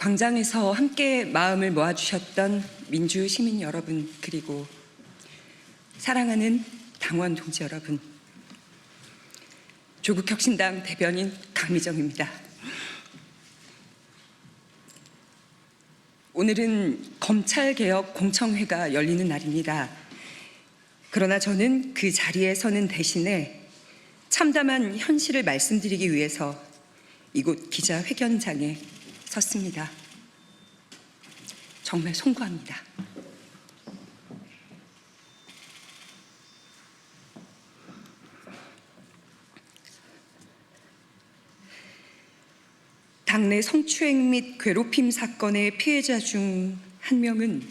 광장에서 함께 마음을 모아주셨던 민주 시민 여러분, 그리고 사랑하는 당원 동지 여러분, 조국혁신당 대변인 강미정입니다. 오늘은 검찰개혁 공청회가 열리는 날입니다. 그러나 저는 그 자리에 서는 대신에 참담한 현실을 말씀드리기 위해서 이곳 기자회견장에 섰습니다. 정말 송구합니다. 당내 성추행 및 괴롭힘 사건의 피해자 중 한 명은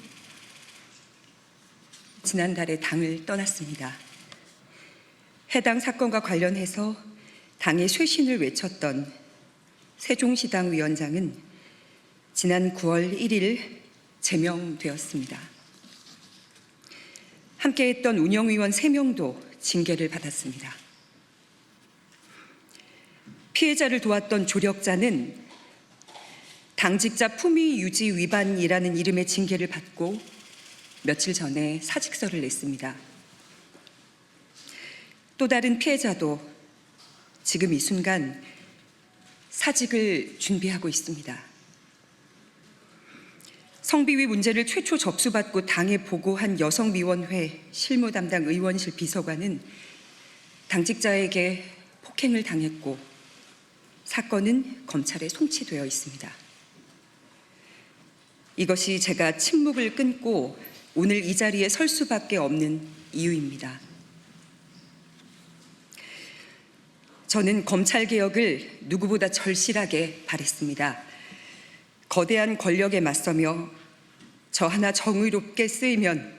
지난달에 당을 떠났습니다. 해당 사건과 관련해서 당의 쇄신을 외쳤던 세종시당 위원장은 지난 9월 1일 제명되었습니다. 함께했던 운영위원 3명도 징계를 받았습니다. 피해자를 도왔던 조력자는 당직자 품위 유지 위반이라는 이름의 징계를 받고 며칠 전에 사직서를 냈습니다. 또 다른 피해자도 지금 이 순간 사직을 준비하고 있습니다. 성비위 문제를 최초 접수받고 당에 보고한 여성위원회 실무 담당 의원실 비서관은 당직자에게 폭행을 당했고 사건은 검찰에 송치되어 있습니다. 이것이 제가 침묵을 끊고 오늘 이 자리에 설 수밖에 없는 이유입니다. 저는 검찰개혁을 누구보다 절실하게 바랬습니다. 거대한 권력에 맞서며 저 하나 정의롭게 쓰이면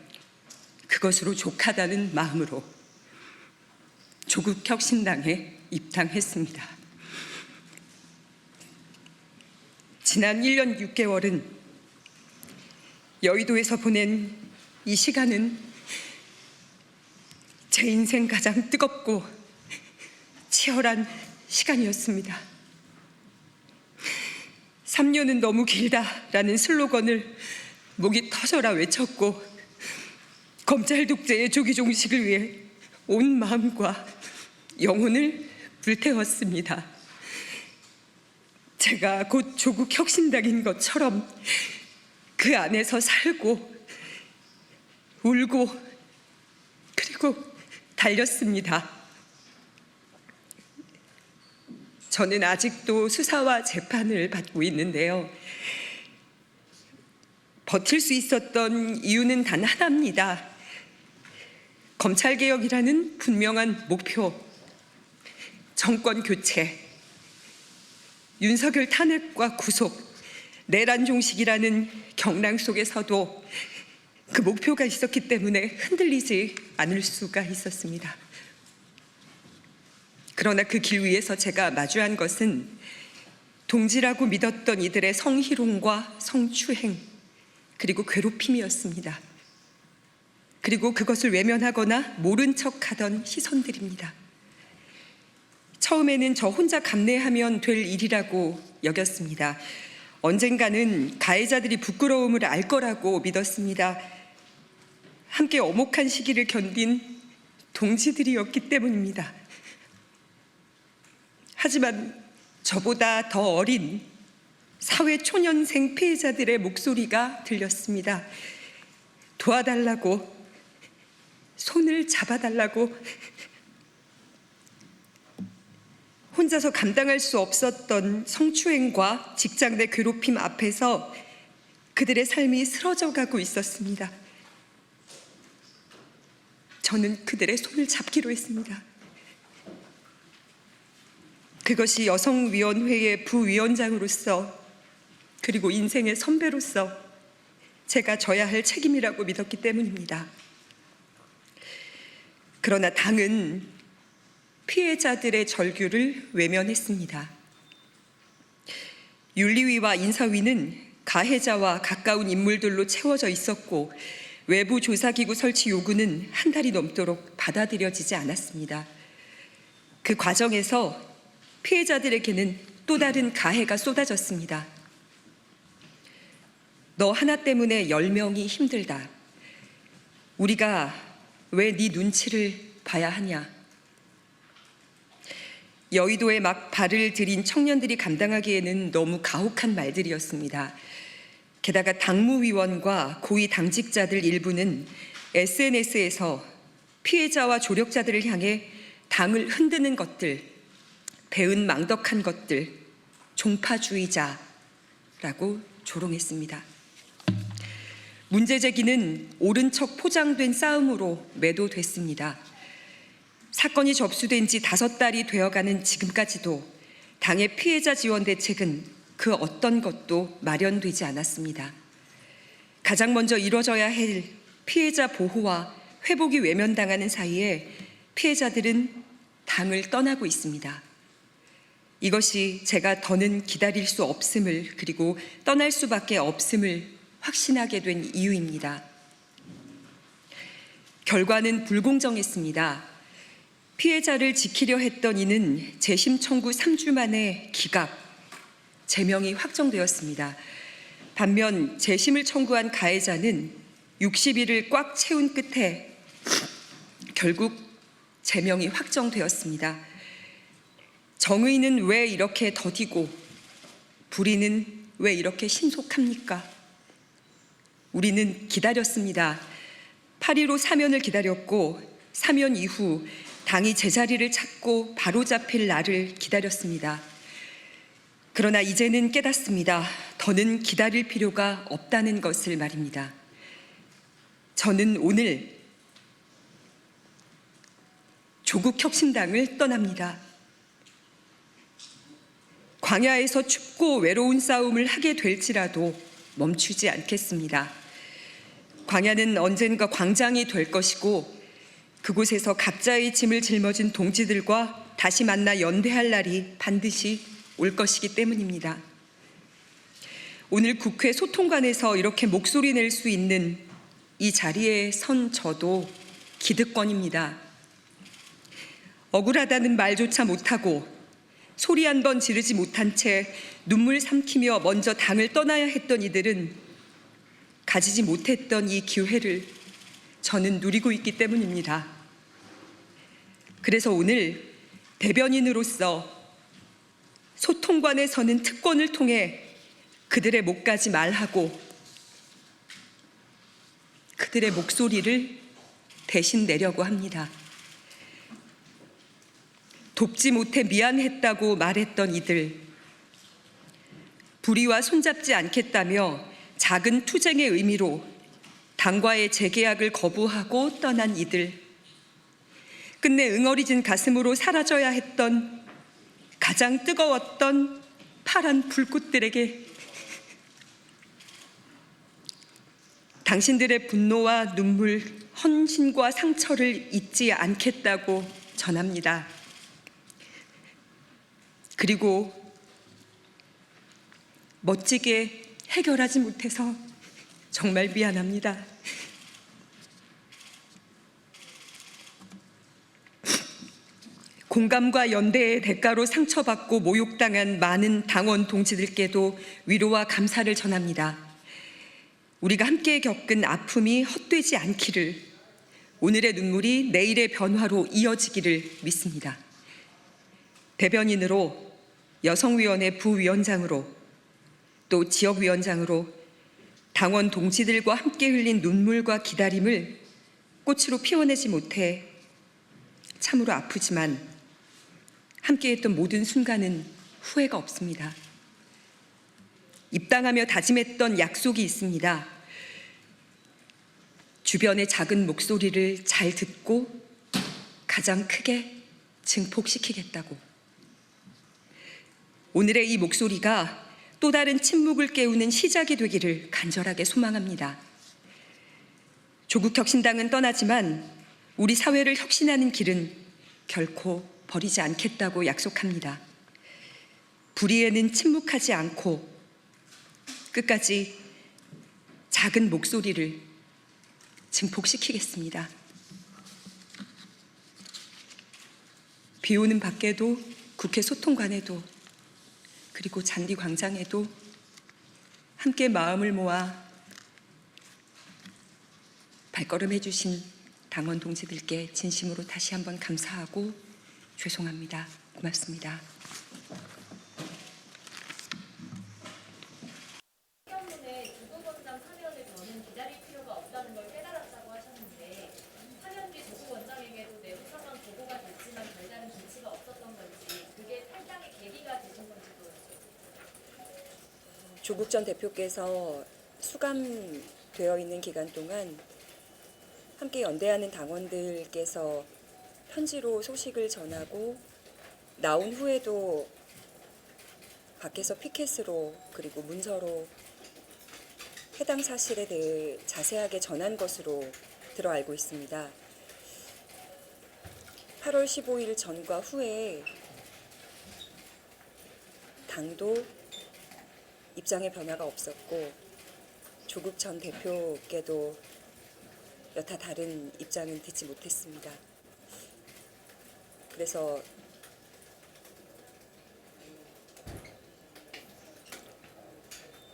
그것으로 족하다는 마음으로 조국혁신당에 입당했습니다. 지난 1년 6개월은 여의도에서 보낸 이 시간은 제 인생 가장 뜨겁고 치열한 시간이었습니다. 3년은 너무 길다라는 슬로건을 목이 터져라 외쳤고 검찰 독재의 조기 종식을 위해 온 마음과 영혼을 불태웠습니다. 제가 곧 조국 혁신당인 것처럼 그 안에서 살고 울고 그리고 달렸습니다. 저는 아직도 수사와 재판을 받고 있는데요. 버틸 수 있었던 이유는 단 하나입니다. 검찰개혁이라는 분명한 목표, 정권 교체, 윤석열 탄핵과 구속, 내란 종식이라는 경랑 속에서도 그 목표가 있었기 때문에 흔들리지 않을 수가 있었습니다. 그러나 그 길 위에서 제가 마주한 것은 동지라고 믿었던 이들의 성희롱과 성추행, 그리고 괴롭힘이었습니다. 그리고 그것을 외면하거나 모른 척하던 시선들입니다. 처음에는 저 혼자 감내하면 될 일이라고 여겼습니다. 언젠가는 가해자들이 부끄러움을 알 거라고 믿었습니다. 함께 엄혹한 시기를 견딘 동지들이었기 때문입니다. 하지만 저보다 더 어린 사회 초년생 피해자들의 목소리가 들렸습니다. 도와달라고, 손을 잡아달라고, 혼자서 감당할 수 없었던 성추행과 직장 내 괴롭힘 앞에서 그들의 삶이 쓰러져 가고 있었습니다. 저는 그들의 손을 잡기로 했습니다. 그것이 여성위원회의 부위원장으로서 그리고 인생의 선배로서 제가 져야 할 책임이라고 믿었기 때문입니다. 그러나 당은 피해자들의 절규를 외면했습니다. 윤리위와 인사위는 가해자와 가까운 인물들로 채워져 있었고 외부 조사기구 설치 요구는 한 달이 넘도록 받아들여지지 않았습니다. 그 과정에서 피해자들에게는 또 다른 가해가 쏟아졌습니다. 너 하나 때문에 10명이 힘들다. 우리가 왜 네 눈치를 봐야 하냐. 여의도에 막 발을 들인 청년들이 감당하기에는 너무 가혹한 말들이었습니다. 게다가 당무위원과 고위 당직자들 일부는 SNS에서 피해자와 조력자들을 향해 당을 흔드는 것들, 배은망덕한 것들, 종파주의자라고 조롱했습니다. 문제 제기는 옳은 척 포장된 싸움으로 매도됐습니다. 사건이 접수된 지 5달이 되어가는 지금까지도 당의 피해자 지원 대책은 그 어떤 것도 마련되지 않았습니다. 가장 먼저 이뤄져야 할 피해자 보호와 회복이 외면당하는 사이에 피해자들은 당을 떠나고 있습니다. 이것이 제가 더는 기다릴 수 없음을, 그리고 떠날 수밖에 없음을 확신하게 된 이유입니다. 결과는 불공정했습니다. 피해자를 지키려 했던 이는 재심 청구 3주 만에 기각, 제명이 확정되었습니다. 반면 재심을 청구한 가해자는 60일을 꽉 채운 끝에 결국 제명이 확정되었습니다. 정의는 왜 이렇게 더디고 불의는 왜 이렇게 신속합니까? 우리는 기다렸습니다. 8.15 사면을 기다렸고 사면 이후 당이 제자리를 찾고 바로잡힐 날을 기다렸습니다. 그러나 이제는 깨닫습니다. 더는 기다릴 필요가 없다는 것을 말입니다. 저는 오늘 조국혁신당을 떠납니다. 광야에서 춥고 외로운 싸움을 하게 될지라도 멈추지 않겠습니다. 광야는 언젠가 광장이 될 것이고 그곳에서 각자의 짐을 짊어진 동지들과 다시 만나 연대할 날이 반드시 올 것이기 때문입니다. 오늘 국회 소통관에서 이렇게 목소리 낼 수 있는 이 자리에 선 저도 기득권입니다. 억울하다는 말조차 못하고 소리 한 번 지르지 못한 채 눈물 삼키며 먼저 당을 떠나야 했던 이들은 가지지 못했던 이 기회를 저는 누리고 있기 때문입니다. 그래서 오늘 대변인으로서 소통관에 서는 특권을 통해 그들의 목까지 말하고 그들의 목소리를 대신 내려고 합니다. 돕지 못해 미안했다고 말했던 이들, 불의와 손잡지 않겠다며 작은 투쟁의 의미로 당과의 재계약을 거부하고 떠난 이들, 끝내 응어리진 가슴으로 사라져야 했던 가장 뜨거웠던 파란 불꽃들에게 당신들의 분노와 눈물, 헌신과 상처를 잊지 않겠다고 전합니다. 그리고 멋지게 해결하지 못해서 정말 미안합니다. 공감과 연대의 대가로 상처받고 모욕당한 많은 당원 동지들께도 위로와 감사를 전합니다. 우리가 함께 겪은 아픔이 헛되지 않기를, 오늘의 눈물이 내일의 변화로 이어지기를 믿습니다. 대변인으로, 여성위원회 부위원장으로, 또 지역위원장으로 당원 동지들과 함께 흘린 눈물과 기다림을 꽃으로 피워내지 못해 참으로 아프지만 함께했던 모든 순간은 후회가 없습니다. 입당하며 다짐했던 약속이 있습니다. 주변의 작은 목소리를 잘 듣고 가장 크게 증폭시키겠다고. 오늘의 이 목소리가 또 다른 침묵을 깨우는 시작이 되기를 간절하게 소망합니다. 조국혁신당은 떠나지만 우리 사회를 혁신하는 길은 결코 버리지 않겠다고 약속합니다. 불의에는 침묵하지 않고 끝까지 작은 목소리를 증폭시키겠습니다. 비 오는 밖에도, 국회 소통관에도, 그리고 잔디광장에도 함께 마음을 모아 발걸음해 주신 당원 동지들께 진심으로 다시 한번 감사하고 죄송합니다. 고맙습니다. 때문에 조국원장 사면을 더는 기다릴 필요가 없다는 걸 깨달았다고 하셨는데 사면 뒤 조국원장에게도 내부 사건 보고가 됐지만 별다른 조치가 없었던 건지 그게 탈당의 계기가 되신 건지도. 조국 전 대표께서 수감되어 있는 기간 동안 함께 연대하는 당원들께서 편지로 소식을 전하고 나온 후에도 밖에서 피켓으로 그리고 문서로 해당 사실에 대해 자세하게 전한 것으로 들어 알고 있습니다. 8월 15일 전과 후에 당도 입장의 변화가 없었고 조국 전 대표께도 여타 다른 입장은 듣지 못했습니다. 그래서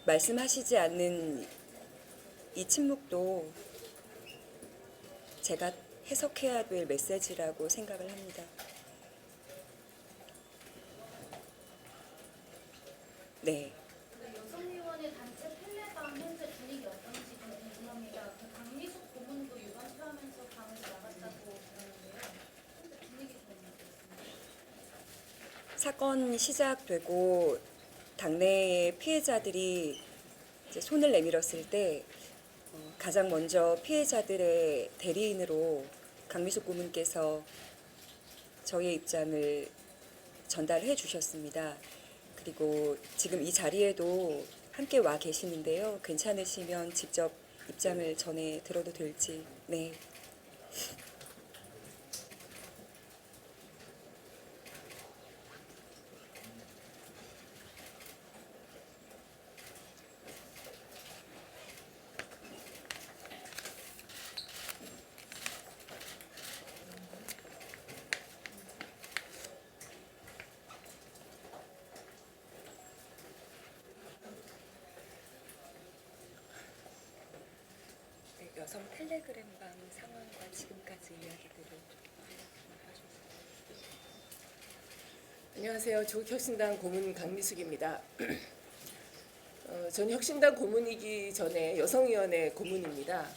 말씀하시지 않는 이 침묵도 제가 해석해야 될 메시지라고 생각을 합니다. 네. 여성의원의 단체 텔레방 현재 분위기 어떤지 좀 궁금합니다. 강미숙 고문도 유감 표하면서 방에서 나갔다고 들었는데요. 현재 분위기 좀 어떻습니까? 사건 시작되고 당내의 피해자들이 이제 손을 내밀었을 때 가장 먼저 피해자들의 대리인으로 강미숙 고문께서 저희의 입장을 전달해 주셨습니다. 그리고 지금 이 자리에도 함께 와 계시는데요. 괜찮으시면 직접 입장을 전해 들어도 될지. 네. 여성 텔레그램방 상황과 지금까지 이야기들을 안녕하세요. 조국혁신당 고문 강미숙입니다. 전 혁신당 고문이기 전에 여성위원회 고문입니다.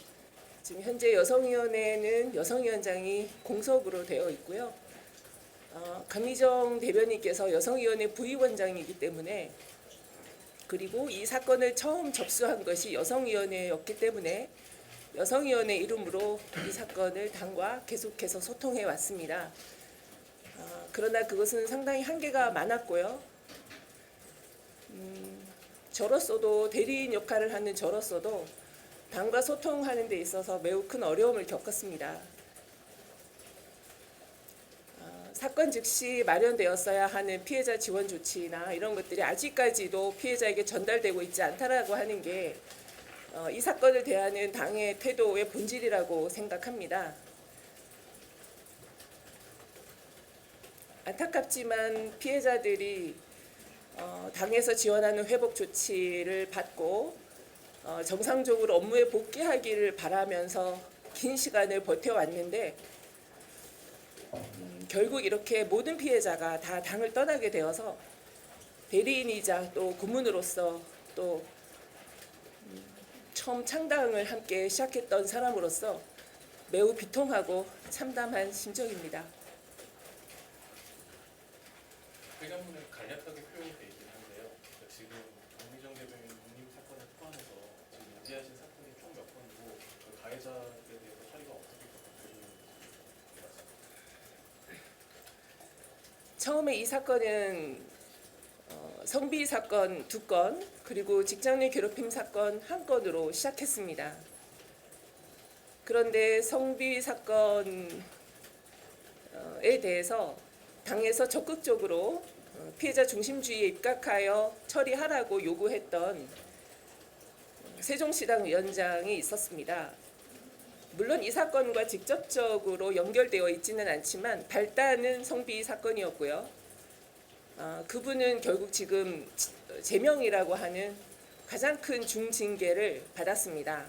지금 현재 여성위원회는 여성위원장이 공석으로 되어 있고요. 강미정 대변인께서 여성위원회 부위원장이기 때문에 그리고 이 사건을 처음 접수한 것이 여성위원회였기 때문에 여성위원회 이름으로 이 사건을 당과 계속해서 소통해 왔습니다. 그러나 그것은 상당히 한계가 많았고요. 저로서도 대리인 역할을 하는 저로서도 당과 소통하는 데 있어서 매우 큰 어려움을 겪었습니다. 사건 즉시 마련되었어야 하는 피해자 지원 조치나 이런 것들이 아직까지도 피해자에게 전달되고 있지 않다라고 하는 게 이 사건을 대하는 당의 태도의 본질이라고 생각합니다. 안타깝지만 피해자들이 당에서 지원하는 회복 조치를 받고 정상적으로 업무에 복귀하기를 바라면서 긴 시간을 버텨왔는데 결국 이렇게 모든 피해자가 다 당을 떠나게 되어서 대리인이자 또 고문으로서 또 처음 창당을 함께 시작했던 사람으로서 매우 비통하고 참담한 심정입니다. 회견문에 간략하게 표현이 되어 있긴 한데요. 지금 강미정 대변인 독립 사건을 포함해서 지금 인지하신 사건이 총 몇 건이고 그 가해자들에 대해서 처리가 어떻게 되고 있습니까? 처음에 이 사건은 성비 사건 2건 그리고 직장 내 괴롭힘 사건 1건으로 시작했습니다. 그런데 성비 사건에 대해서 당에서 적극적으로 피해자 중심주의에 입각하여 처리하라고 요구했던 세종시당 위원장이 있었습니다. 물론 이 사건과 직접적으로 연결되어 있지는 않지만 발단은 성비 사건이었고요. 그분은 결국 지금 제명이라고 하는 가장 큰 중징계를 받았습니다.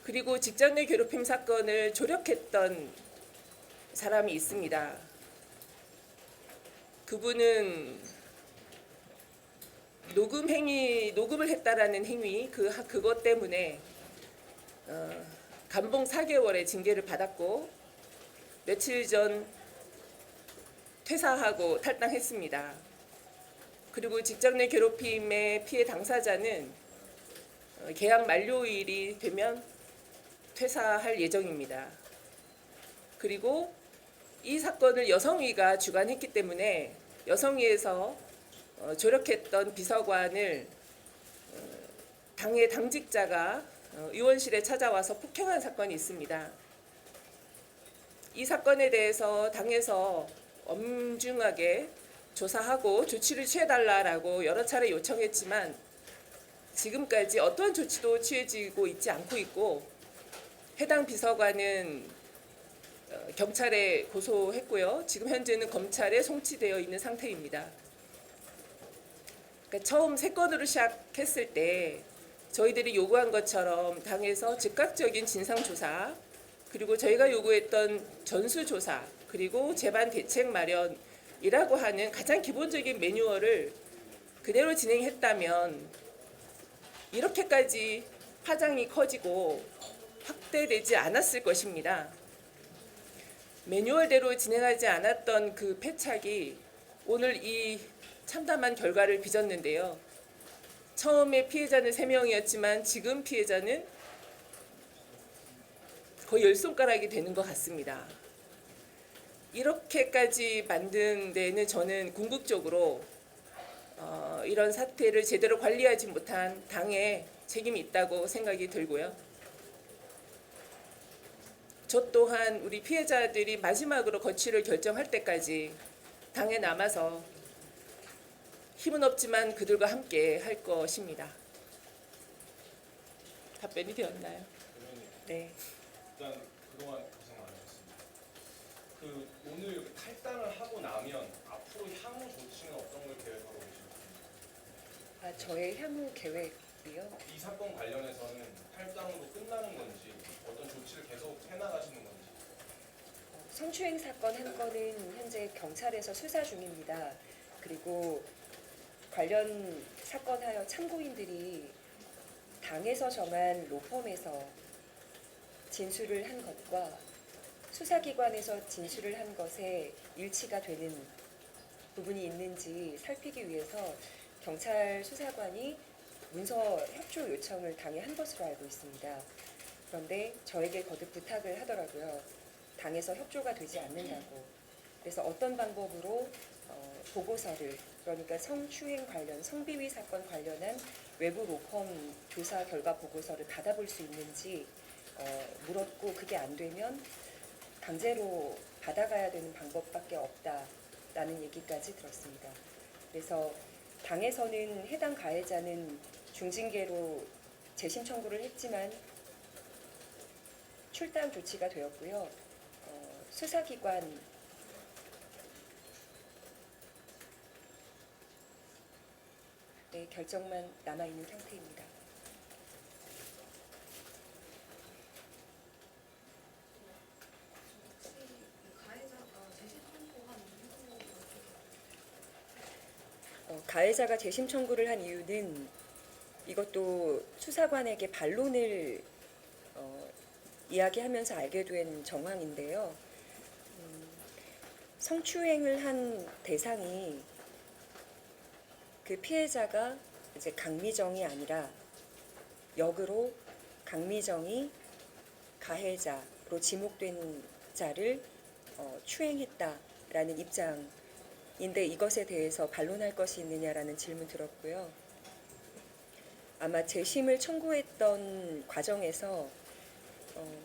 그리고 직장 내 괴롭힘 사건을 조력했던 사람이 있습니다. 그분은 녹음을 했다라는 행위 그것 때문에 감봉 4개월의 징계를 받았고 며칠 전 퇴사하고 탈당했습니다. 그리고 직장 내 괴롭힘의 피해 당사자는 계약 만료일이 되면 퇴사할 예정입니다. 그리고 이 사건을 여성위가 주관했기 때문에 여성위에서 조력했던 비서관을 당의 당직자가 의원실에 찾아와서 폭행한 사건이 있습니다. 이 사건에 대해서 당에서 엄중하게 조사하고 조치를 취해달라고 여러 차례 요청했지만 지금까지 어떠한 조치도 취해지고 있지 않고 있고 해당 비서관은 경찰에 고소했고요. 지금 현재는 검찰에 송치되어 있는 상태입니다. 그러니까 처음 세 건으로 시작했을 때 저희들이 요구한 것처럼 당에서 즉각적인 진상조사 그리고 저희가 요구했던 전수조사 그리고 재반 대책 마련이라고 하는 가장 기본적인 매뉴얼을 그대로 진행했다면 이렇게까지 파장이 커지고 확대되지 않았을 것입니다. 매뉴얼대로 진행하지 않았던 그 패착이 오늘 이 참담한 결과를 빚었는데요. 처음에 피해자는 3명이었지만 지금 피해자는 거의 10손가락이 되는 것 같습니다. 이렇게까지 만든 데는 저는 궁극적으로 이런 사태를 제대로 관리하지 못한 당의 책임이 있다고 생각이 들고요. 저 또한 우리 피해자들이 마지막으로 거취를 결정할 때까지 당에 남아서 힘은 없지만 그들과 함께 할 것입니다. 답변이 되었나요? 네. 일단 그동안 고생 많으셨습니다. 오늘 탈당을 하고 나면 앞으로 향후 조치는 어떤 걸 계획하고 계십니까? 저의 향후 계획이요? 이 사건 관련해서는 탈당으로 끝나는 건지 어떤 조치를 계속 해나가시는 건지. 성추행 사건 한 건은 현재 경찰에서 수사 중입니다. 그리고 관련 사건하여 참고인들이 당에서 정한 로펌에서 진술을 한 것과 수사기관에서 진술을 한 것에 일치가 되는 부분이 있는지 살피기 위해서 경찰 수사관이 문서 협조 요청을 당에 한 것으로 알고 있습니다. 그런데 저에게 거듭 부탁을 하더라고요. 당에서 협조가 되지 않는다고. 그래서 어떤 방법으로 보고서를, 그러니까 성추행 관련, 성비위 사건 관련한 외부 로펌 조사 결과 보고서를 받아볼 수 있는지 물었고, 그게 안 되면 강제로 받아가야 되는 방법밖에 없다라는 얘기까지 들었습니다. 그래서 당에서는 해당 가해자는 중징계로 재심 청구를 했지만 출당 조치가 되었고요. 수사기관 결정만 남아있는 상태입니다. 가해자가 재심 청구를 한 이유는 이것도 수사관에게 반론을 이야기하면서 알게 된 정황인데요. 성추행을 한 대상이 그 피해자가 이제 강미정이 아니라 역으로 강미정이 가해자로 지목된 자를 추행했다라는 입장인데 이것에 대해서 반론할 것이 있느냐라는 질문 들었고요. 아마 재심을 청구했던 과정에서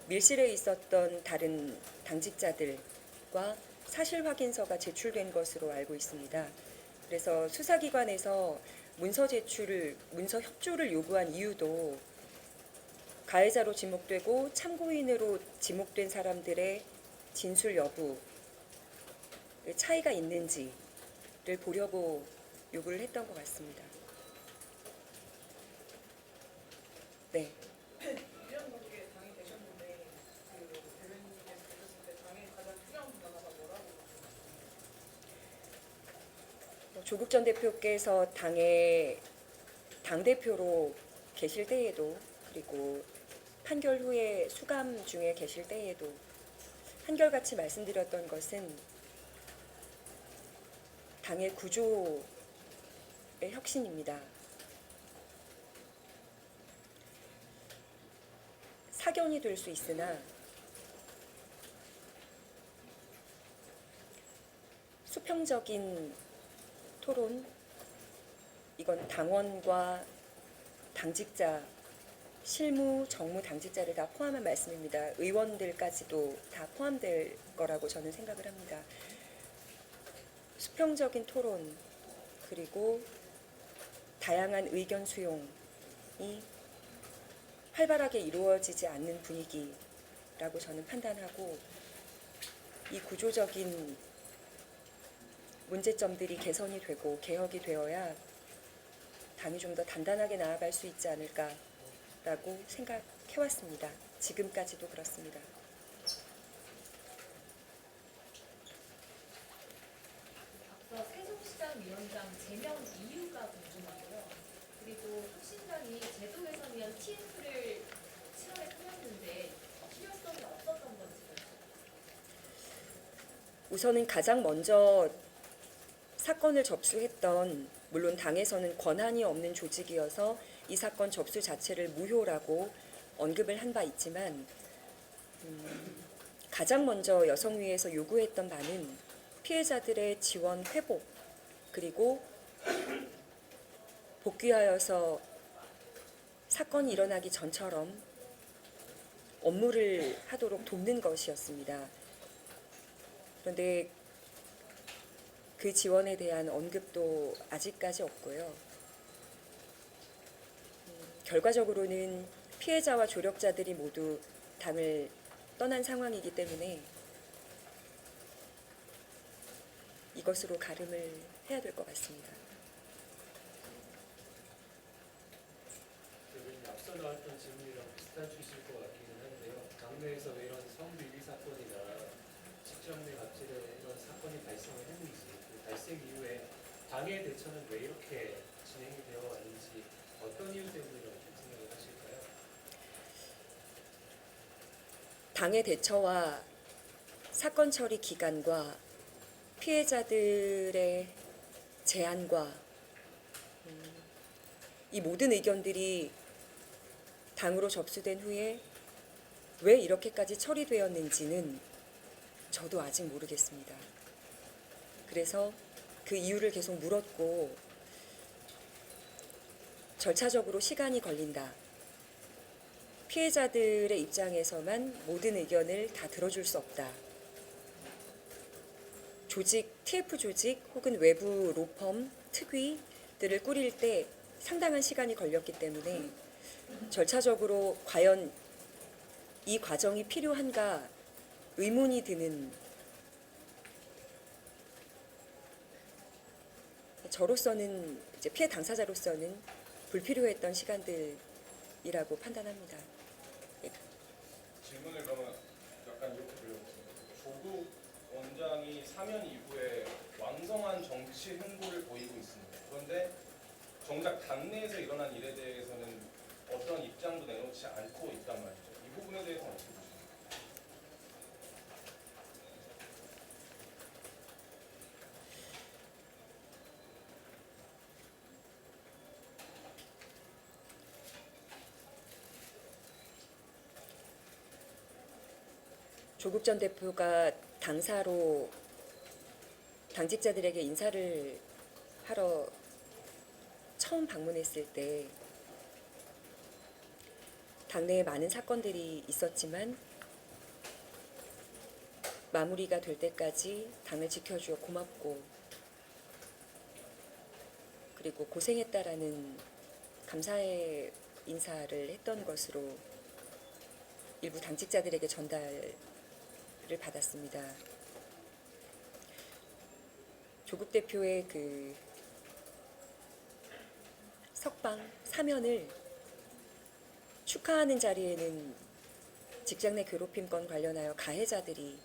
밀실에 있었던 다른 당직자들과 사실 확인서가 제출된 것으로 알고 있습니다. 그래서 수사기관에서 문서 협조를 요구한 이유도 가해자로 지목되고 참고인으로 지목된 사람들의 진술 여부 차이가 있는지를 보려고 요구를 했던 것 같습니다. 네. 이런 관계 당이 조국 전 대표께서 당의 당대표로 계실 때에도, 그리고 판결 후에 수감 중에 계실 때에도 한결같이 말씀드렸던 것은 당의 구조의 혁신입니다. 사견이 될 수 있으나 수평적인 토론, 이건 당원과 당직자, 실무, 정무 당직자를 다 포함한 말씀입니다. 의원들까지도 다 포함될 거라고 저는 생각을 합니다. 수평적인 토론, 그리고 다양한 의견 수용이 활발하게 이루어지지 않는 분위기라고 저는 판단하고, 이 구조적인 문제점들이 개선이 되고 개혁이 되어야 당이 좀 더 단단하게 나아갈 수 있지 않을까라고 생각해왔습니다. 지금까지도 그렇습니다. 앞서 세종시장 위원장 제명 이유가 궁금하고요. 그리고 혁신당이 제도 개선 위한 TF를 7월에 꾸렸는데 필요성이 없었던 건지요. 우선은 가장 먼저 사건을 접수했던, 물론 당에서는 권한이 없는 조직이어서 이 사건 접수 자체를 무효라고 언급을 한 바 있지만, 가장 먼저 여성위에서 요구했던 바는 피해자들의 지원 회복, 그리고 복귀하여서 사건이 일어나기 전처럼 업무를 하도록 돕는 것이었습니다. 그런데 그 지원에 대한 언급도 아직까지 없고요. 결과적으로는 피해자와 조력자들이 모두 당을 떠난 상황이기 때문에 이것으로 가름을 해야 될 것 같습니다. 앞서 나왔던 질문이랑 비슷한 취지일 것 같기는 한데요. 당내에서 왜 이런 성비리 사건이나 직접 내 갑질의 이런 사건이 발생을 했는지, 그 발생 이후에 당의 대처는 왜 이렇게 진행이 되어 왔는지, 어떤 이유 때문에 이렇게 생각을 하실까요? 당의 대처와 사건 처리 기간과 피해자들의 제안과 이 모든 의견들이 당으로 접수된 후에 왜 이렇게까지 처리되었는지는 저도 아직 모르겠습니다. 그래서 그 이유를 계속 물었고, 절차적으로 시간이 걸린다. 피해자들의 입장에서만 모든 의견을 다 들어줄 수 없다. 조직, TF 조직 혹은 외부 로펌, 특위들을 꾸릴 때 상당한 시간이 걸렸기 때문에 절차적으로 과연 이 과정이 필요한가 의문이 드는, 저로서는, 이제 피해 당사자로서는 불필요했던 시간들이라고 판단합니다. 질문을 그러면 약간 이렇게 드려보겠습니다. 조국 원장이 사면 이후에 왕성한 정치 행보를 보이고 있습니다. 그런데 정작 당내에서 일어난 일에 대해서는 어떤 입장도 내놓지 않고 있단 말이죠. 이 부분에 대해서는 어떻게 보십니까? 조국 전 대표가 당사로 당직자들에게 인사를 하러 처음 방문했을 때 당내에 많은 사건들이 있었지만 마무리가 될 때까지 당을 지켜주어 고맙고, 그리고 고생했다라는 감사의 인사를 했던 것으로 일부 당직자들에게 전달을 받았습니다. 조국 대표의 그 석방, 사면을 축하하는 자리에는 직장 내 괴롭힘 건 관련하여 가해자들이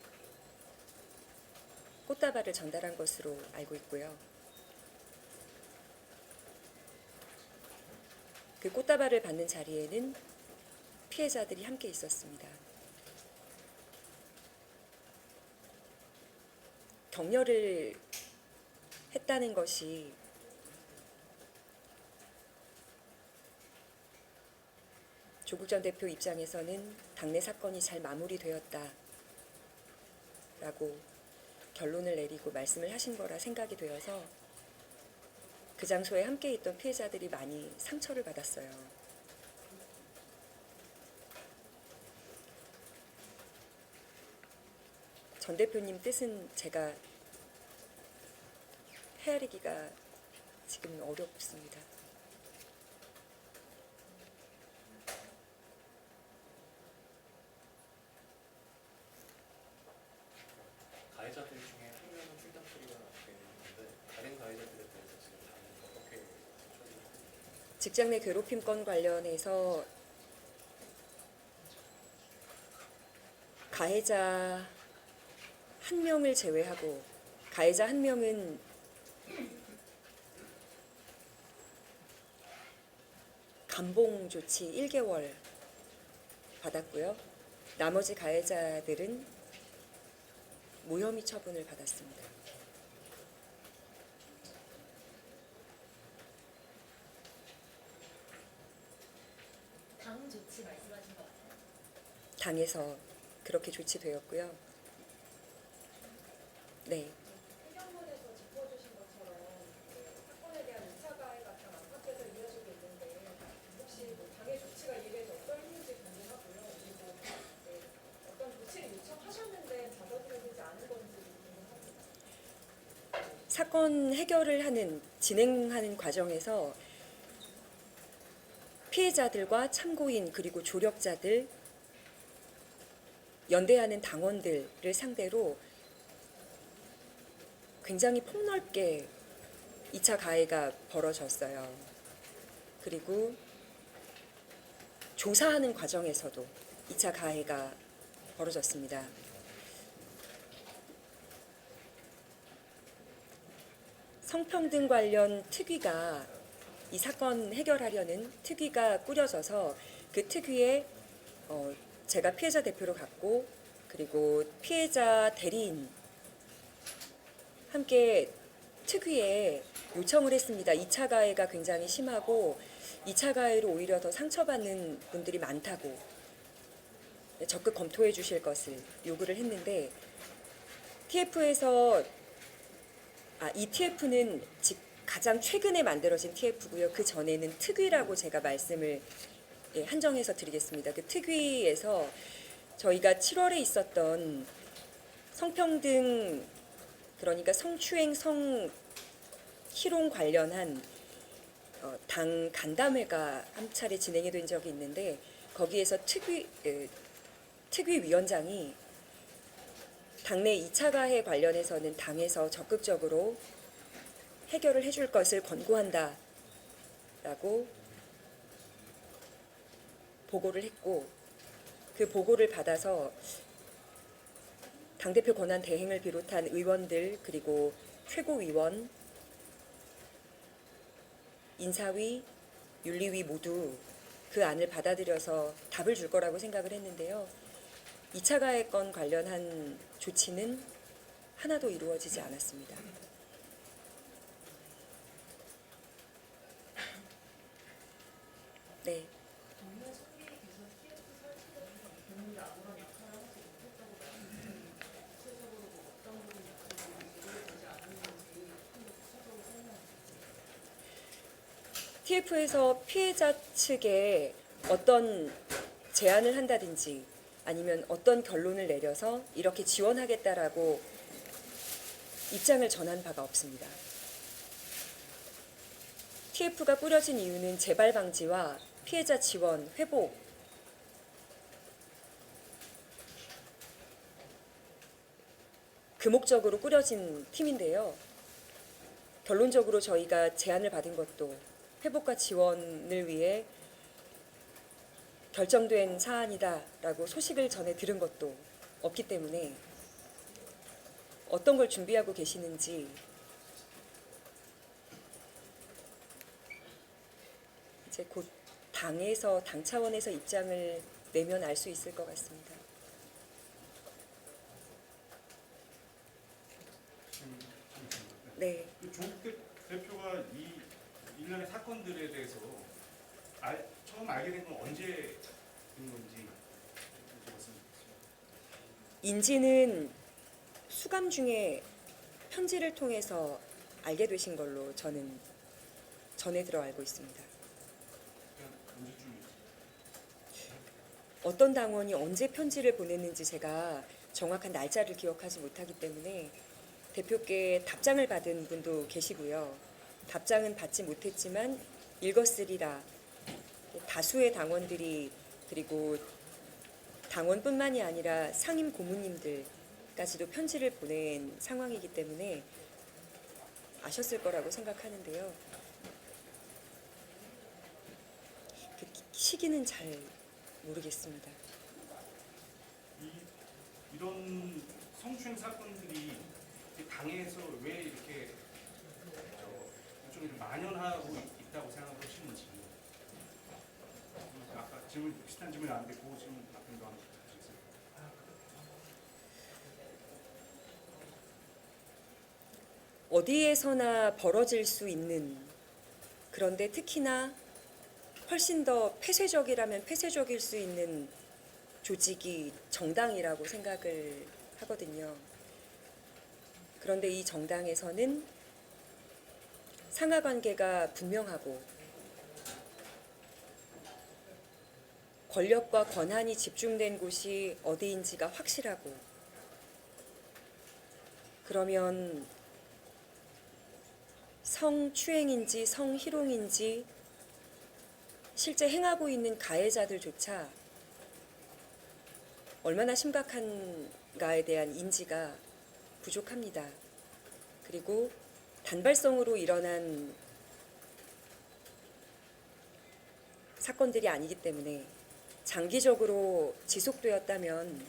꽃다발을 전달한 것으로 알고 있고요. 그 꽃다발을 받는 자리에는 피해자들이 함께 있었습니다. 격려를 했다는 것이 조국 전 대표 입장에서는 당내 사건이 잘 마무리되었다라고 결론을 내리고 말씀을 하신 거라 생각이 되어서 그 장소에 함께 있던 피해자들이 많이 상처를 받았어요. 전 대표님 뜻은 제가 헤아리기가 지금 어렵습니다. 가해자들 중에 한 명은 출당 처리가 되어 있는데 다른 가해자들에 대해서 지금 당은 어떻게 처리를 하고 있나요? 직장 내 괴롭힘 건 관련해서 가해자 한 명을 제외하고 가해자 한 명은 감봉 조치 1개월 받았고요. 나머지 가해자들은 무혐의 처분을 받았습니다. 당 조치 말씀하신 것 같아요. 당에서 그렇게 조치되었고요. 네. 해경문에서 짚어주신 것처럼 사건에 대한 2차 가해가 당 안팎에서 이어지고 있는데 혹시 뭐 당의 조치가 이래서 어떨는지 궁금하고요. 그리고 어떤 조치를 요청하셨는데 받아들여지지 않은 건지 궁금합니다. 사건 해결을 하는 진행하는 과정에서 피해자들과 참고인 그리고 조력자들 연대하는 당원들을 상대로 굉장히 폭넓게 2차 가해가 벌어졌어요. 그리고 조사하는 과정에서도 2차 가해가 벌어졌습니다. 성평등 관련 특위가 이 사건 해결하려는 특위가 꾸려져서 그 특위에 제가 피해자 대표로 갔고 그리고 피해자 대리인 함께 특위에 요청을 했습니다. 2차 가해가 굉장히 심하고 2차 가해로 오히려 더 상처받는 분들이 많다고 적극 검토해 주실 것을 요구를 했는데 TF에서 이 TF는 가장 최근에 만들어진 TF고요. 그 전에는 특위라고 제가 말씀을 한정해서 드리겠습니다. 그 특위에서 저희가 7월에 있었던 성평등 그러니까 성추행 성희롱 관련한 당 간담회가 한 차례 진행이 된 적이 있는데 거기에서 특위위원장이 당내 2차 가해 관련해서는 당에서 적극적으로 해결을 해줄 것을 권고한다라고 보고를 했고 그 보고를 받아서 당대표 권한 대행을 비롯한 의원들 그리고 최고위원, 인사위, 윤리위 모두 그 안을 받아들여서 답을 줄 거라고 생각을 했는데요. 2차 가해 건 관련한 조치는 하나도 이루어지지 않았습니다. 네. TF에서 피해자 측에 어떤 제안을 한다든지 아니면 어떤 결론을 내려서 이렇게 지원하겠다라고 입장을 전한 바가 없습니다. TF가 꾸려진 이유는 재발 방지와 피해자 지원, 회복, 그 목적으로 꾸려진 팀인데요. 결론적으로 저희가 제안을 받은 것도 회복과 지원을 위해 결정된 사안이다라고 소식을 전해 들은 것도 없기 때문에 어떤 걸 준비하고 계시는지 이제 곧 당에서 당 차원에서 입장을 내면 알 수 있을 것 같습니다. 네. 조국 대표가 이 일련의 사건들에 대해서 처음 알게 된 건 언제 된 건지 여쭤봤습니다. 인지는 수감 중에 편지를 통해서 알게 되신 걸로 저는 전해 들어 알고 있습니다. 그냥 언제쯤 어떤 당원이 언제 편지를 보냈는지 제가 정확한 날짜를 기억하지 못하기 때문에 대표께 답장을 받은 분도 계시고요. 답장은 받지 못했지만 읽었으리라 다수의 당원들이 그리고 당원뿐만이 아니라 상임 고문님들까지도 편지를 보낸 상황이기 때문에 아셨을 거라고 생각하는데요. 그 시기는 잘 모르겠습니다. 이런 성추행 사건들이 당에서 왜 이렇게 좀 만연하고 있다고 생각을 하시는지 아까 비슷한 질문이 나왔는데 그 질문 답변도 한번 부탁드리겠습니다. 어디에서나 벌어질 수 있는, 그런데 특히나 훨씬 더 폐쇄적이라면 폐쇄적일 수 있는 조직이 정당이라고 생각을 하거든요. 그런데 이 정당에서는 상하관계가 분명하고 권력과 권한이 집중된 곳이 어디인지가 확실하고, 그러면 성추행인지 성희롱인지 실제 행하고 있는 가해자들조차 얼마나 심각한가에 대한 인지가 부족합니다. 그리고 단발성으로 일어난 사건들이 아니기 때문에 장기적으로 지속되었다면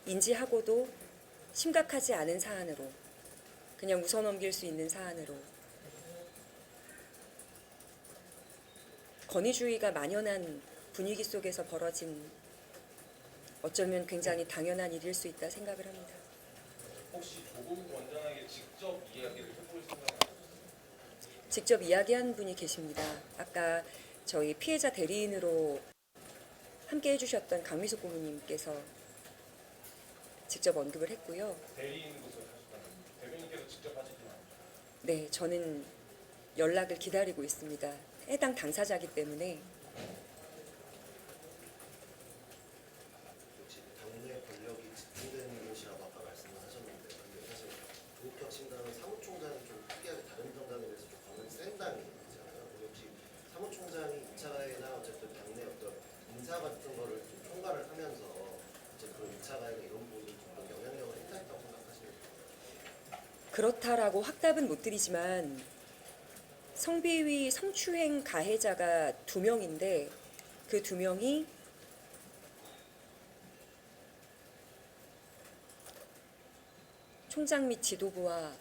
인지하고도 심각하지 않은 사안으로 그냥 웃어넘길 수 있는 사안으로 권위주의가 만연한 분위기 속에서 벌어진 어쩌면 굉장히 당연한 일일 수 있다 생각을 합니다. 혹시 조국 원장에게 직접 이야기를 해볼 생각은 직접 이야기한 분이 계십니다. 아까 저희 피해자 대리인으로 함께 해주셨던 강미숙 고문님께서 직접 언급을 했고요. 대리인으로서 하셨다는 대변인께서 직접 하시진 않죠? 네, 저는 연락을 기다리고 있습니다. 해당 당사자이기 때문에. 역시 당내 권력이 집중되는 곳이라고 아까 말씀을 하셨는데, 근데 사실 조국혁신당은 사무총장이 좀 특이하게 다른 정당에 대해서 좀 권력이 센 당이잖아요. 근데 혹시 사무총장이 2차 가해나 어쨌든 당내 어떤 인사 같은 거를 좀 총괄을 하면서 이제 그 2차 가해나 이런 부분이 좀 영향력을 행사했다고 생각하십니까? 그렇다라고 확답은 못 드리지만 성비위 성추행 가해자가 2명인데 그 2명이 총장 및 지도부와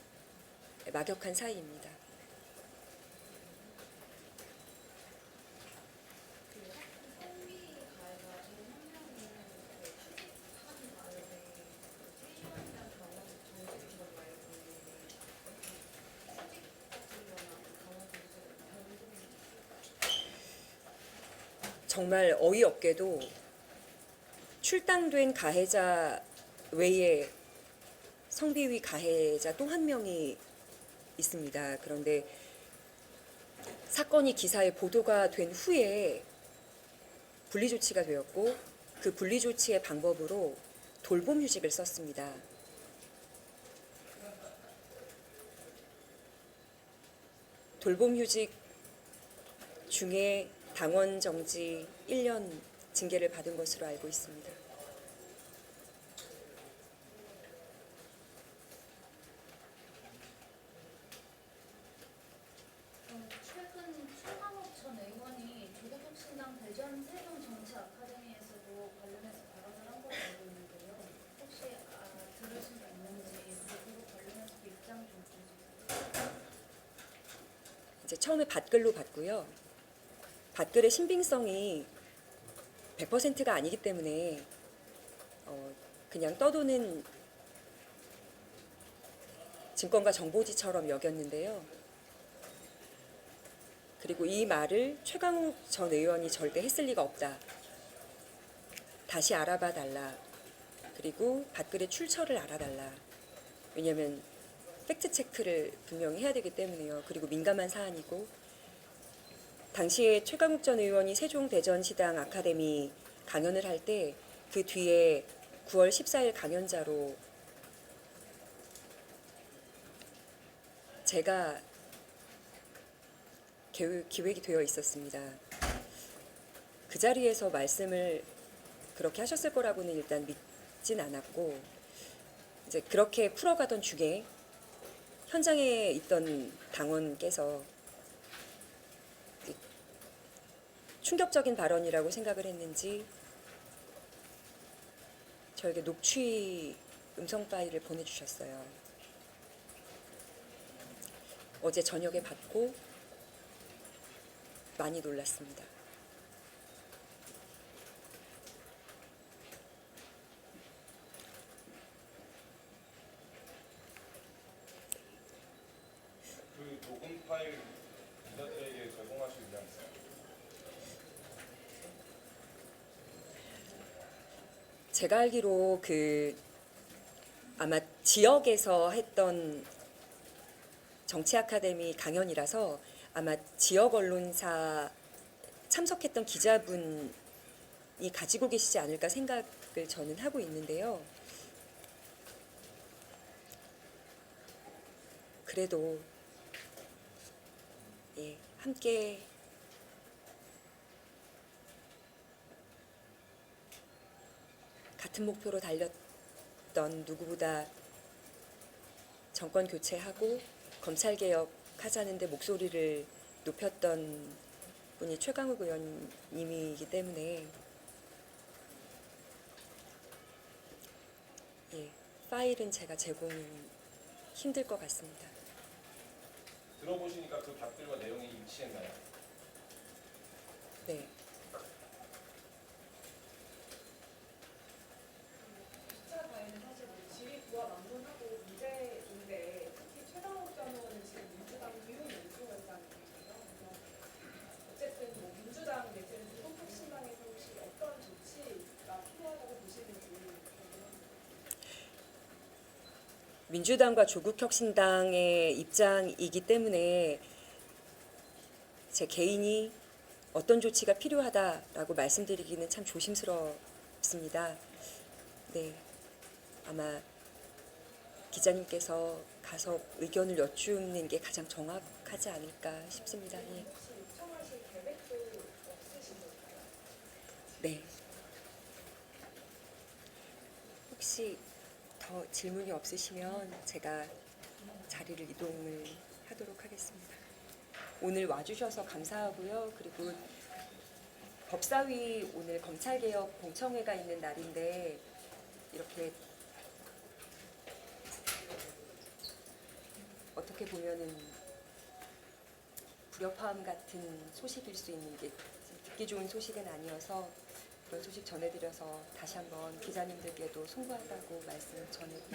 막역한 사이입니다. 정말 어이없게도 출당된 가해자 외에 성비위 가해자 또 한 명이 있습니다. 그런데 사건이 기사에 보도가 된 후에 분리조치가 되었고 그 분리조치의 방법으로 돌봄휴직을 썼습니다. 돌봄휴직 중에 당원 정지 1년 징계를 받은 것으로 알고 있습니다. 최근 최강욱 전 의원이 조국혁신당 대전 세종 정치 아카데미에서도 관련해서 발언을 한 걸로 알고 있는데요. 혹시 들으신 바 있는지 그리고 관련해서 입장 좀 주세요. 이제 처음에 받글로 받고요. 받글의 신빙성이 100%가 아니기 때문에 그냥 떠도는 증권가 정보지처럼 여겼는데요. 그리고 이 말을 최강욱 전 의원이 절대 했을 리가 없다. 다시 알아봐 달라. 그리고 받글의 출처를 알아달라. 왜냐하면 팩트 체크를 분명히 해야 되기 때문에요. 그리고 민감한 사안이고, 당시에 최강욱 전 의원이 세종대전시당 아카데미 강연을 할 때 그 뒤에 9월 14일 강연자로 제가 기획이 되어 있었습니다. 그 자리에서 말씀을 그렇게 하셨을 거라고는 일단 믿진 않았고, 이제 그렇게 풀어가던 중에 현장에 있던 당원께서 충격적인 발언이라고 생각을 했는지 저에게 녹취 음성 파일을 보내주셨어요. 어제 저녁에 받고 많이 놀랐습니다. 그 녹음 파일 기자들에게 제공하실 의향 있어요? 제가 알기로 아마 지역에서 했던 정치 아카데미 강연이라서 아마 지역 언론사 참석했던 기자분이 가지고 계시지 않을까 생각을 저는 하고 있는데요. 그래도 함께 같은 목표로 달렸던, 누구보다 정권 교체하고 검찰 개혁하자는데 목소리를 높였던 분이 최강욱 의원님이기 때문에 파일은 제가 제공은 힘들 것 같습니다. 들어보시니까 그 답들과 내용이 일치했나요? 네. 숫자 가에는 사실 질의 부와 막론하고 문제인데 특히 최강욱 전 의원은 지금 민주당 유연연수원장이거든요. 그래서 어쨌든 민주당 내지는 조국혁신당에서 혹시 어떤 조치가 필요하다고 보시는지 궁금합니다. 민주당과 조국혁신당의 입장이기 때문에 제 개인이 어떤 조치가 필요하다라고 말씀드리기는 참 조심스럽습니다. 네, 아마 기자님께서 가서 의견을 여쭙는 게 가장 정확하지 않을까 싶습니다. 혹시 요청하실 계획도 없으신 걸까요? 네. 혹시 더 질문이 없으시면 제가 자리를 이동을 하도록 하겠습니다. 오늘 와주셔서 감사하고요. 그리고 법사위 오늘 검찰개혁 공청회가 있는 날인데 이렇게 어떻게 보면은 불협화음 같은 소식일 수 있는 게 듣기 좋은 소식은 아니어서 그런 소식 전해드려서 다시 한번 기자님들께도 송구하다고 말씀 전해드립니다.